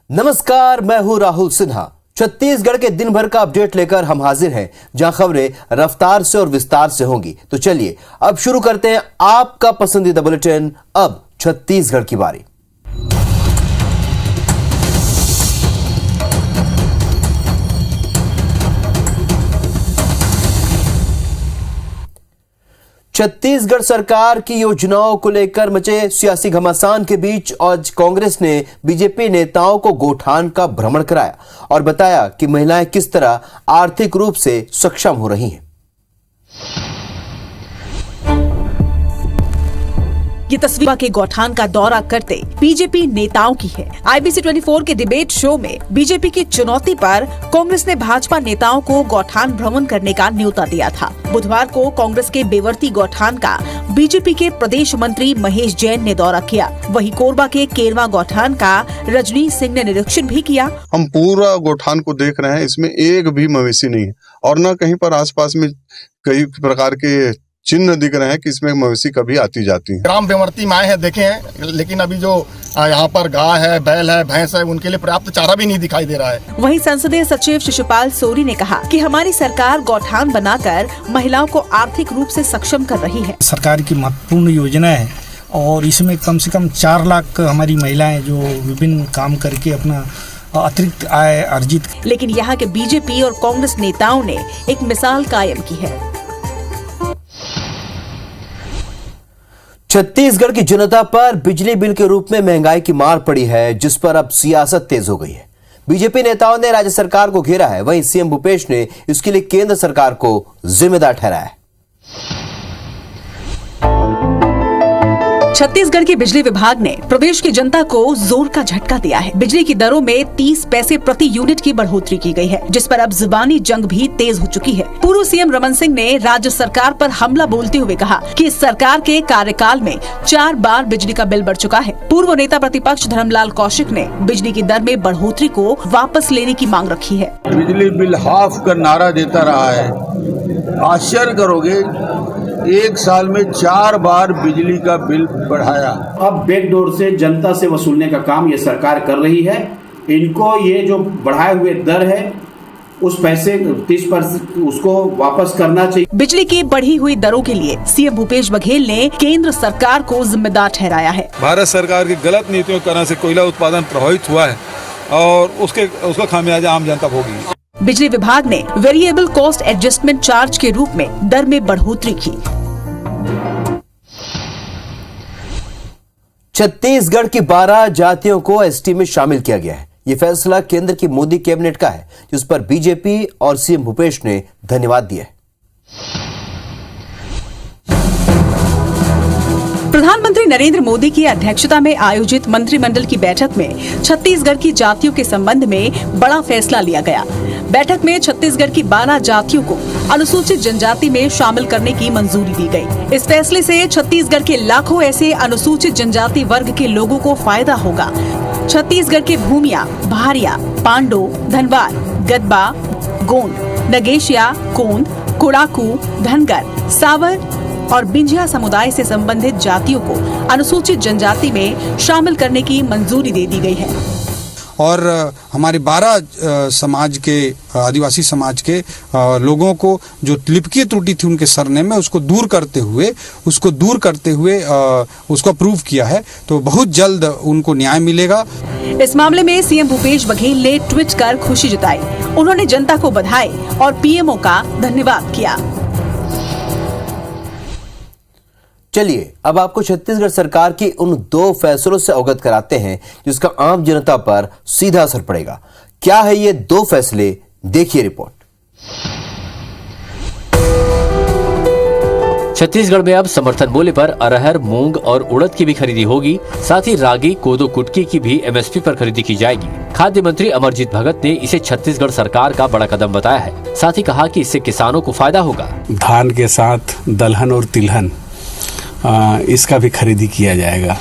नमस्कार, मैं हूं राहुल सिन्हा। छत्तीसगढ़ के दिन भर का अपडेट लेकर हम हाजिर हैं, जहां खबरें रफ्तार से और विस्तार से होंगी। तो चलिए अब शुरू करते हैं आपका पसंदीदा बुलेटिन। अब छत्तीसगढ़ की बारी। छत्तीसगढ़ सरकार की योजनाओं को लेकर मचे सियासी घमासान के बीच आज कांग्रेस ने बीजेपी नेताओं को गौठान का भ्रमण कराया और बताया कि महिलाएं किस तरह आर्थिक रूप से सक्षम हो रही हैं। ये तस्वीर के गौठान का दौरा करते बीजेपी नेताओं की है। IBC 24 के डिबेट शो में बीजेपी की चुनौती पर कांग्रेस ने भाजपा नेताओं को गौठान भ्रमण करने का न्योता दिया था। बुधवार को कांग्रेस के बेवर्ती गौठान का बीजेपी के प्रदेश मंत्री महेश जैन ने दौरा किया। वहीं कोरबा के केरवा गौठान का रजनी सिंह ने निरीक्षण भी किया। हम पूरा गौठान को देख रहे हैं, इसमें एक भी मवेशी नहीं है और न कहीं पर आसपास में कई प्रकार के चिन्ह दिख रहे हैं कि इसमें मवेशी कभी आती जाती है। ग्राम बेवर्ती में आए हैं, देखे हैं, लेकिन अभी जो यहाँ पर गाय है, बैल है, भैंस है, उनके लिए पर्याप्त चारा भी नहीं दिखाई दे रहा है। वहीं संसदीय सचिव शिशुपाल सोरी ने कहा कि हमारी सरकार गौठान बनाकर महिलाओं को आर्थिक रूप से सक्षम कर रही है। सरकार की महत्वपूर्ण योजना है और इसमें कम से कम 4 लाख हमारी महिलाएं जो विभिन्न काम करके अपना अतिरिक्त आय अर्जित। लेकिन यहाँ के बीजेपी और कांग्रेस नेताओं ने एक मिसाल कायम की है। छत्तीसगढ़ की जनता पर बिजली बिल के रूप में महंगाई की मार पड़ी है, जिस पर अब सियासत तेज हो गई है। बीजेपी नेताओं ने राज्य सरकार को घेरा है, वहीं सीएम भूपेश ने इसके लिए केंद्र सरकार को जिम्मेदार ठहराया है। छत्तीसगढ़ के बिजली विभाग ने प्रदेश की जनता को जोर का झटका दिया है। बिजली की दरों में 30 पैसे प्रति यूनिट की बढ़ोतरी की गई है, जिस पर अब जुबानी जंग भी तेज हो चुकी है। पूर्व सीएम रमन सिंह ने राज्य सरकार पर हमला बोलते हुए कहा कि इस सरकार के कार्यकाल में 4 बार बिजली का बिल बढ़ चुका है। पूर्व नेता प्रतिपक्ष धर्मलाल कौशिक ने बिजली की दर में बढ़ोतरी को वापस लेने की मांग रखी है। बिजली बिल हाफ का नारा देता रहा है। आश्चर्य करोगे, 1 साल में 4 बार बिजली का बिल बढ़ाया। अब बैकडोर से जनता से वसूलने का काम ये सरकार कर रही है। इनको ये जो बढ़ाए हुए दर है उस पैसे 30% उसको वापस करना चाहिए। बिजली की बढ़ी हुई दरों के लिए सीएम भूपेश बघेल ने केंद्र सरकार को जिम्मेदार ठहराया है। भारत सरकार की गलत नीतियों के कारण से कोयला उत्पादन प्रभावित हुआ है और उसका खामियाजा आम जनता भोगी। बिजली विभाग ने वेरिएबल कॉस्ट एडजस्टमेंट चार्ज के रूप में दर में बढ़ोतरी की। छत्तीसगढ़ की 12 जातियों को एसटी में शामिल किया गया है। यह फैसला केंद्र की मोदी कैबिनेट का है, जिस पर बीजेपी और सीएम भूपेश ने धन्यवाद दिया है। प्रधानमंत्री नरेंद्र मोदी की अध्यक्षता में आयोजित मंत्रिमंडल की बैठक में छत्तीसगढ़ की जातियों के संबंध में बड़ा फैसला लिया गया। बैठक में छत्तीसगढ़ की 12 जातियों को अनुसूचित जनजाति में शामिल करने की मंजूरी दी गई। इस फैसले से छत्तीसगढ़ के लाखों ऐसे अनुसूचित जनजाति वर्ग के लोगों को फायदा होगा। छत्तीसगढ़ के भूमिया, भारिया, पांडो, धनवार, गदबा, गोंड, नगेशिया, कोंद, कोड़ाकू, धनगर, सावर और बिंझिया समुदाय से संबंधित जातियों को अनुसूचित जनजाति में शामिल करने की मंजूरी दे दी गई है। और हमारे 12 समाज के आदिवासी समाज के लोगों को जो लिपिकीय त्रुटि थी उनके सरनेम में उसको दूर करते हुए उसको अप्रूव किया है, तो बहुत जल्द उनको न्याय मिलेगा। इस मामले में सीएम भूपेश बघेल ने ट्वीट कर खुशी जताई। उन्होंने जनता को बधाई और पीएमओ का धन्यवाद किया। चलिए अब आपको छत्तीसगढ़ सरकार की उन 2 फैसलों से अवगत कराते हैं जिसका आम जनता पर सीधा असर पड़ेगा। क्या है ये 2 फैसले, देखिए रिपोर्ट। छत्तीसगढ़ में अब समर्थन मूल्य पर अरहर, मूंग और उड़द की भी खरीदी होगी। साथ ही रागी, कोदो, कुटकी की भी MSP पर खरीदी की जाएगी। खाद्य मंत्री अमरजीत भगत ने इसे छत्तीसगढ़ सरकार का बड़ा कदम बताया है। साथ ही कहा कि इससे किसानों को फायदा होगा। धान के साथ दलहन और तिलहन इसका भी खरीदी किया जाएगा,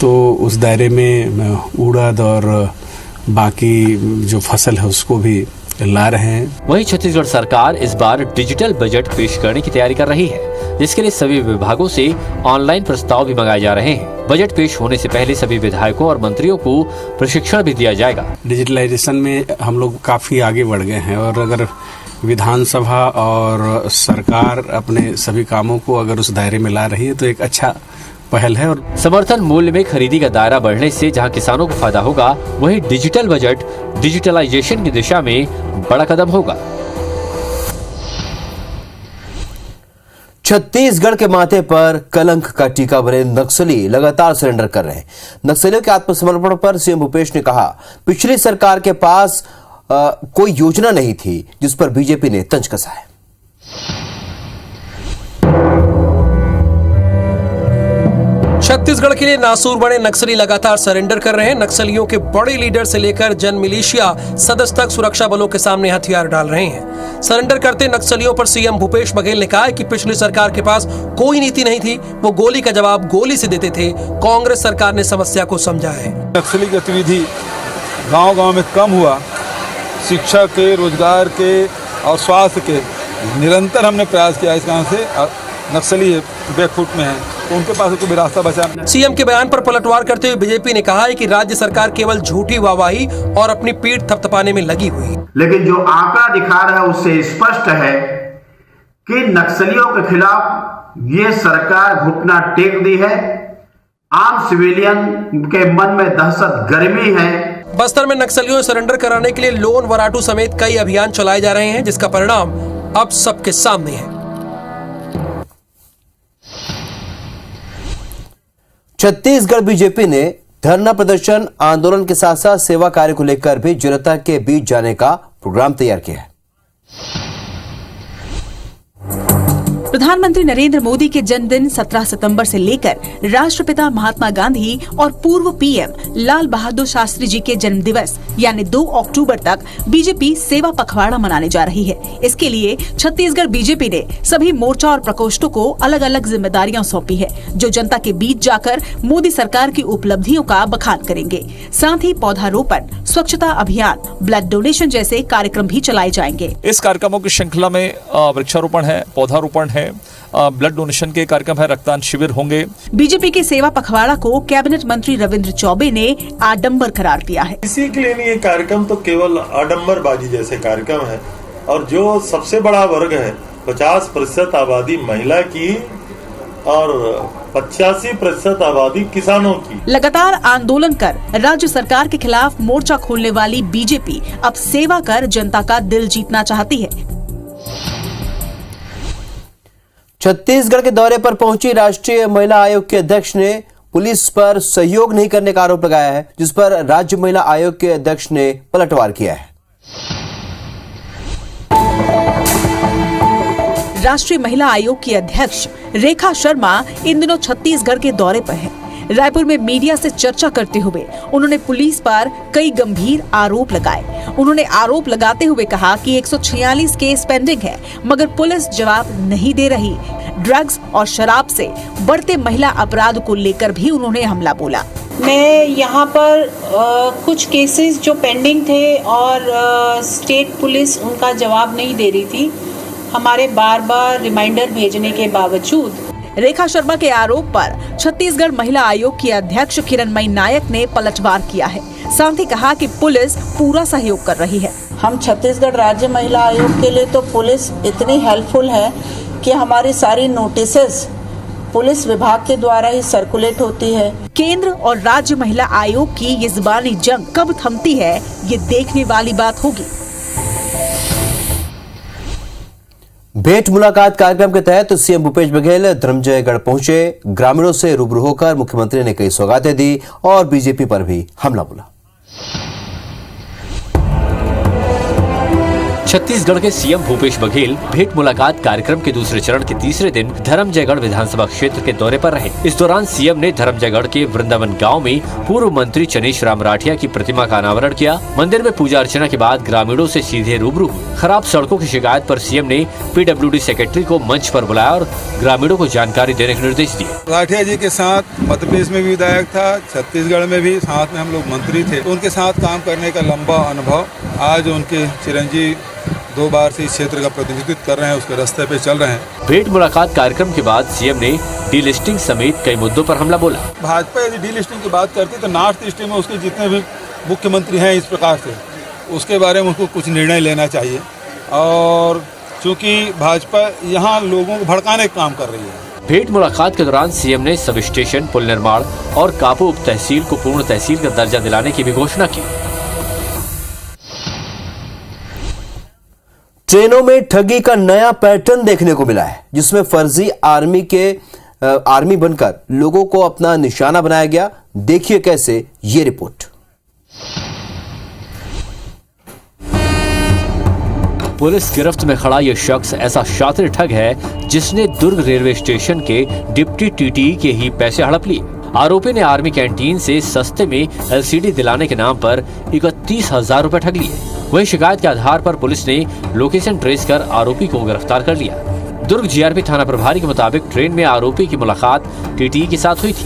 तो उस दायरे में उड़द और बाकी जो फसल है उसको भी ला रहे हैं। वहीं छत्तीसगढ़ सरकार इस बार डिजिटल बजट पेश करने की तैयारी कर रही है, जिसके लिए सभी विभागों से ऑनलाइन प्रस्ताव भी मंगाए जा रहे हैं। बजट पेश होने से पहले सभी विधायकों और मंत्रियों को प्रशिक्षण भी दिया जाएगा। डिजिटलाइजेशन में हम लोग काफी आगे बढ़ गए हैं और अगर विधानसभा और सरकार अपने सभी कामों को अगर उस दायरे में ला रही है तो एक अच्छा पहल है। और समर्थन मूल्य में खरीदी का दायरा बढ़ने से जहां किसानों को फायदा होगा, वहीं डिजिटल बजट डिजिटलाइजेशन की दिशा में बड़ा कदम होगा। छत्तीसगढ़ के माथे पर कलंक का टीका भरे नक्सली लगातार सरेंडर कर रहे हैं। नक्सलियों के आत्मसमर्पण पर सीएम भूपेश ने कहा, पिछली सरकार के पास कोई योजना नहीं थी जिस पर बीजेपी ने तंज कसा है। छत्तीसगढ़ के लिए नासूर बने नक्सली लगातार सरेंडर कर रहे हैं। नक्सलियों के बड़े लीडर से लेकर जन मिलिशिया सदस्य तक सुरक्षा बलों के सामने हथियार डाल रहे हैं। सरेंडर करते नक्सलियों पर सीएम भूपेश बघेल ने कहा कि पिछली सरकार के पास कोई नीति नहीं थी, वो गोली का जवाब गोली से देते थे। कांग्रेस सरकार ने समस्या को समझा है। नक्सली गतिविधि गांव-गांव में कम हुआ। शिक्षा के, रोजगार के और स्वास्थ्य के निरंतर हमने प्रयास किया। इस कारण से नक्सली बैकफुट में है, तो उनके पास कोई रास्ता बचा नहीं। सीएम के बयान पर पलटवार करते हुए बीजेपी ने कहा है कि राज्य सरकार केवल झूठी वाहवाही और अपनी पीठ थपथपाने में लगी हुई है। लेकिन जो आंकड़ा दिखा रहा है उससे स्पष्ट है कि नक्सलियों के खिलाफ ये सरकार घुटना टेक दी है। आम सिविलियन के मन में दहशत गर्मी है। बस्तर में नक्सलियों से सरेंडर कराने के लिए लोन वराटू समेत कई अभियान चलाए जा रहे हैं, जिसका परिणाम अब सबके सामने है। छत्तीसगढ़ बीजेपी ने धरना प्रदर्शन, आंदोलन के साथ साथ सेवा कार्य को लेकर भी जनता के बीच जाने का प्रोग्राम तैयार किया है। प्रधानमंत्री नरेंद्र मोदी के जन्मदिन 17 सितंबर से लेकर राष्ट्रपिता महात्मा गांधी और पूर्व पीएम लाल बहादुर शास्त्री जी के जन्म दिवस यानी 2 अक्टूबर तक बीजेपी सेवा पखवाड़ा मनाने जा रही है। इसके लिए छत्तीसगढ़ बीजेपी ने सभी मोर्चा और प्रकोष्ठों को अलग अलग जिम्मेदारियां सौंपी है, जो जनता के बीच जाकर मोदी सरकार की उपलब्धियों का बखान करेंगे। साथ ही पौधारोपण, स्वच्छता अभियान, ब्लड डोनेशन जैसे कार्यक्रम भी चलाए जाएंगे। इस कार्यक्रमों की श्रृंखला में वृक्षारोपण है, पौधारोपण है, ब्लड डोनेशन के कार्यक्रम है, रक्तदान शिविर होंगे। बीजेपी के सेवा पखवाड़ा को कैबिनेट मंत्री रविंद्र चौबे ने आडंबर करार दिया है। किसी के लिए नहीं ये कार्यक्रम तो केवल आडंबरबाजी जैसे कार्यक्रम है। और जो सबसे बड़ा वर्ग है 50% आबादी महिला की और 85% आबादी किसानों की। लगातार आंदोलन कर राज्य सरकार के खिलाफ मोर्चा खोलने वाली बीजेपी अब सेवा कर जनता का दिल जीतना चाहती है। छत्तीसगढ़ के दौरे पर पहुंची राष्ट्रीय महिला आयोग के अध्यक्ष ने पुलिस पर सहयोग नहीं करने का आरोप लगाया है, जिस पर राज्य महिला आयोग के अध्यक्ष ने पलटवार किया है। राष्ट्रीय महिला आयोग की अध्यक्ष रेखा शर्मा इन दिनों छत्तीसगढ़ के दौरे पर हैं। रायपुर में मीडिया से चर्चा करते हुए उन्होंने पुलिस पर कई गंभीर आरोप लगाए। उन्होंने आरोप लगाते हुए कहा कि 146 केस पेंडिंग है, मगर पुलिस जवाब नहीं दे रही। ड्रग्स और शराब से बढ़ते महिला अपराध को लेकर भी उन्होंने हमला बोला। मैं यहाँ पर कुछ केसेस जो पेंडिंग थे और स्टेट पुलिस उनका जवाब नहीं दे रही थी, हमारे बार बार रिमाइंडर भेजने के बावजूद। रेखा शर्मा के आरोप पर छत्तीसगढ़ महिला आयोग की अध्यक्ष किरणमयी नायक ने पलटवार किया है। साथ ही कहा कि पुलिस पूरा सहयोग कर रही है। हम छत्तीसगढ़ राज्य महिला आयोग के लिए तो पुलिस इतनी हेल्पफुल है कि हमारी सारी नोटिसेस पुलिस विभाग के द्वारा ही सर्कुलेट होती है। केंद्र और राज्य महिला आयोग की ये जुबानी जंग कब थमती है, ये देखने वाली बात होगी। भेंट मुलाकात कार्यक्रम के तहत सीएम भूपेश बघेल धर्मजयगढ़ पहुंचे। ग्रामीणों से रूबरू होकर मुख्यमंत्री ने कई सौगातें दी और बीजेपी पर भी हमला बोला। छत्तीसगढ़ के सीएम भूपेश बघेल भेंट मुलाकात कार्यक्रम के दूसरे चरण के तीसरे दिन धर्मजयगढ़ विधानसभा क्षेत्र के दौरे पर रहे। इस दौरान सीएम ने धर्मजयगढ़ के वृंदावन गांव में पूर्व मंत्री चनेश राम राठिया की प्रतिमा का अनावरण किया। मंदिर में पूजा अर्चना के बाद ग्रामीणों से सीधे रूबरू हुए। खराब सड़कों की शिकायत पर सीएम ने पीडब्ल्यूडी सेक्रेटरी को मंच पर बुलाया और ग्रामीणों को जानकारी देने के निर्देश दिए। राठिया जी के साथ मध्य प्रदेश में भी विधायक था, छत्तीसगढ़ में भी साथ में हम लोग मंत्री थे, तो उनके साथ काम करने का लंबा अनुभव आज उनके चिरंजीव 2 बार से इस क्षेत्र का प्रतिनिधित्व कर रहे हैं, उसके रास्ते पे चल रहे हैं। भेंट मुलाकात कार्यक्रम के बाद सीएम ने डीलिस्टिंग समेत कई मुद्दों पर हमला बोला। भाजपा यदि डीलिस्टिंग की बात करती तो नॉर्थ ईस्ट में उसके जितने भी मुख्यमंत्री हैं इस प्रकार से, उसके बारे में उसको कुछ निर्णय लेना चाहिए। और चूंकि भाजपा यहाँ लोगों को भड़काने का काम कर रही है। भेंट मुलाकात के दौरान सीएम ने सब स्टेशन, पुल निर्माण और कापू उप तहसील को पूर्ण तहसील का दर्जा दिलाने की भी घोषणा की। ट्रेनों में ठगी का नया पैटर्न देखने को मिला है, जिसमें फर्जी आर्मी बनकर लोगों को अपना निशाना बनाया गया। देखिए कैसे, ये रिपोर्ट। पुलिस गिरफ्त में खड़ा यह शख्स ऐसा शातिर ठग है जिसने दुर्ग रेलवे स्टेशन के डिप्टी टीटी के ही पैसे हड़प लिए। आरोपी ने आर्मी कैंटीन से सस्ते में एलसीडी दिलाने के नाम पर 31,000 रुपए ठग लिए। वही शिकायत के आधार पर पुलिस ने लोकेशन ट्रेस कर आरोपी को गिरफ्तार कर लिया। दुर्ग जीआरपी थाना प्रभारी के मुताबिक ट्रेन में आरोपी की मुलाकात टीटी के साथ हुई थी।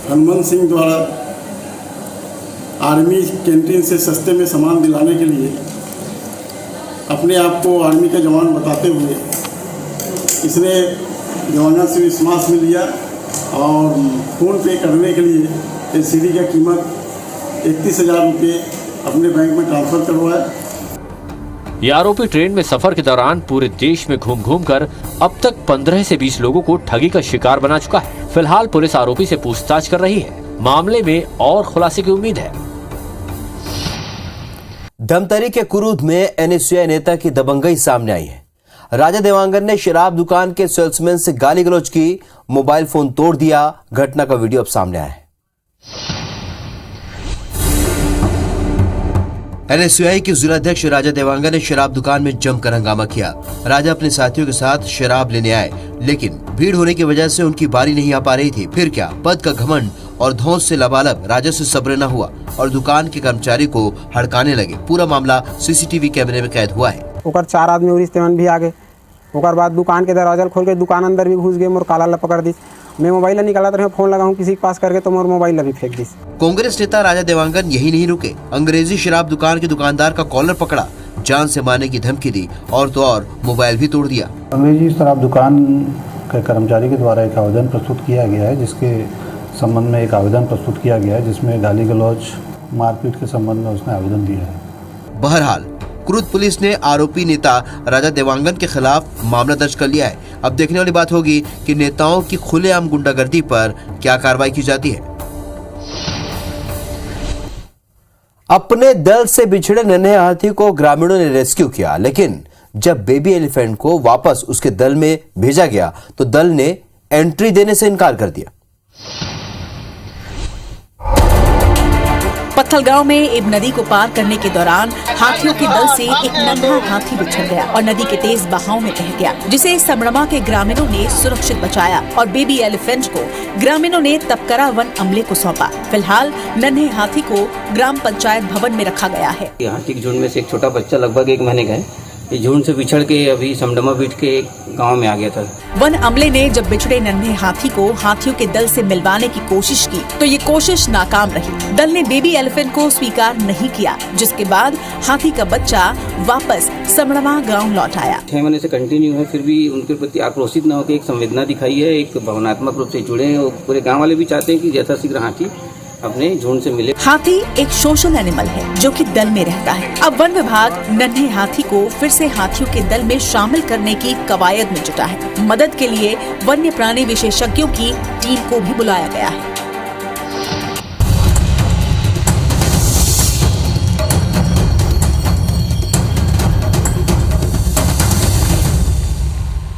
हनुमान सिंह द्वारा आर्मी कैंटीन से सस्ते में सामान दिलाने के लिए अपने आप को आर्मी का जवान बताते हुए इसने जवानों से विश्वास में लिया और फ़ोन पे करने के लिए एलसीडी का कीमत 31,000 रुपये अपने बैंक में ट्रांसफर करवाया। ये आरोपी ट्रेन में सफर के दौरान पूरे देश में घूम कर अब तक 15 से 20 लोगों को ठगी का शिकार बना चुका है। फिलहाल पुलिस आरोपी से पूछताछ कर रही है। मामले में और खुलासे की उम्मीद है। धमतरी के कुरूद में एनएसयूआई नेता की दबंगई सामने आई है। राजा देवांगन ने शराब दुकान के सेल्समैन से गाली गलौज की, मोबाइल फोन तोड़ दिया। घटना का वीडियो अब सामने आया है। एनएसयूआई के जिलाध्यक्ष राजा देवांगन ने शराब दुकान में जमकर हंगामा किया। राजा अपने साथियों के साथ शराब लेने आए, लेकिन भीड़ होने की वजह से उनकी बारी नहीं आ पा रही थी। फिर क्या, पद का घमंड और धौंस से लबालब राजा से सब्र न हुआ और दुकान के कर्मचारी को हड़काने लगे। पूरा मामला सीसीटीवी कैमरे में कैद हुआ है। ओकर 4 आदमी और इस्तेमाल भी आ गए। ओकर बाद दुकान के दरवाजा खोल के दुकान अंदर भी घुस गए। मोर काला ला पकड़ दी। मैं मोबाइल निकाला तो फोन लगाऊं किसी के पास करके, तो मोर मोबाइल भी फेंक दी। कांग्रेस नेता राजा देवांगन यही नहीं रुके, अंग्रेजी शराब दुकान के दुकानदार का कॉलर पकड़ा, जान से मारने की धमकी दी और तो और मोबाइल भी तोड़ दिया। अंग्रेजी शराब दुकान के कर्मचारी के द्वारा एक आवेदन प्रस्तुत किया गया है, जिसके संबंध में एक आवेदन प्रस्तुत किया गया है, जिसमें गाली गलौज मारपीट के संबंध में उसने आवेदन दिया है। बहरहाल क्रुद पुलिस ने आरोपी नेता राजा देवांगन के खिलाफ मामला दर्ज कर लिया है। अब देखने वाली बात होगी कि नेताओं की खुलेआम गुंडागर्दी पर क्या कार्रवाई की जाती है। अपने दल से बिछड़े नन्हे हाथी को ग्रामीणों ने रेस्क्यू किया, लेकिन जब बेबी एलिफेंट को वापस उसके दल में भेजा गया तो दल ने एंट्री देने से इनकार कर दिया। पत्थलगांव में इब नदी को पार करने के दौरान हाथियों के दल से एक नन्हा हाथी बिछड़ गया और नदी के तेज बहाव में बह गया, जिसे समड़मा के ग्रामीणों ने सुरक्षित बचाया और बेबी एलिफेंट को ग्रामीणों ने तपकरा वन अमले को सौंपा। फिलहाल नन्हे हाथी को ग्राम पंचायत भवन में रखा गया है। हाथी के झुंड में से एक छोटा बच्चा लगभग 1 महीने का है। ये झुंड से बिछड़ के अभी समडमा बीट के गांव में आ गया था। वन अमले ने जब बिछड़े नन्हे हाथी को हाथियों के दल से मिलवाने की कोशिश की तो ये कोशिश नाकाम रही। दल ने बेबी एलिफेंट को स्वीकार नहीं किया, जिसके बाद हाथी का बच्चा वापस समड़मा गांव लौट आया। 6 महीने से कंटिन्यू है, फिर भी उनके प्रति आक्रोशित न होकर एक संवेदना दिखाई है, एक भावनात्मक रूप से जुड़े हैं और पूरे गाँव वाले भी चाहते हैं कि जैसा शीघ्र हाथी अपने झुंड से मिले। हाथी एक सोशल एनिमल है जो कि दल में रहता है। अब वन विभाग नन्हे हाथी को फिर से हाथियों के दल में शामिल करने की कवायद में जुटा है। मदद के लिए वन्य प्राणी विशेषज्ञों की टीम को भी बुलाया गया है।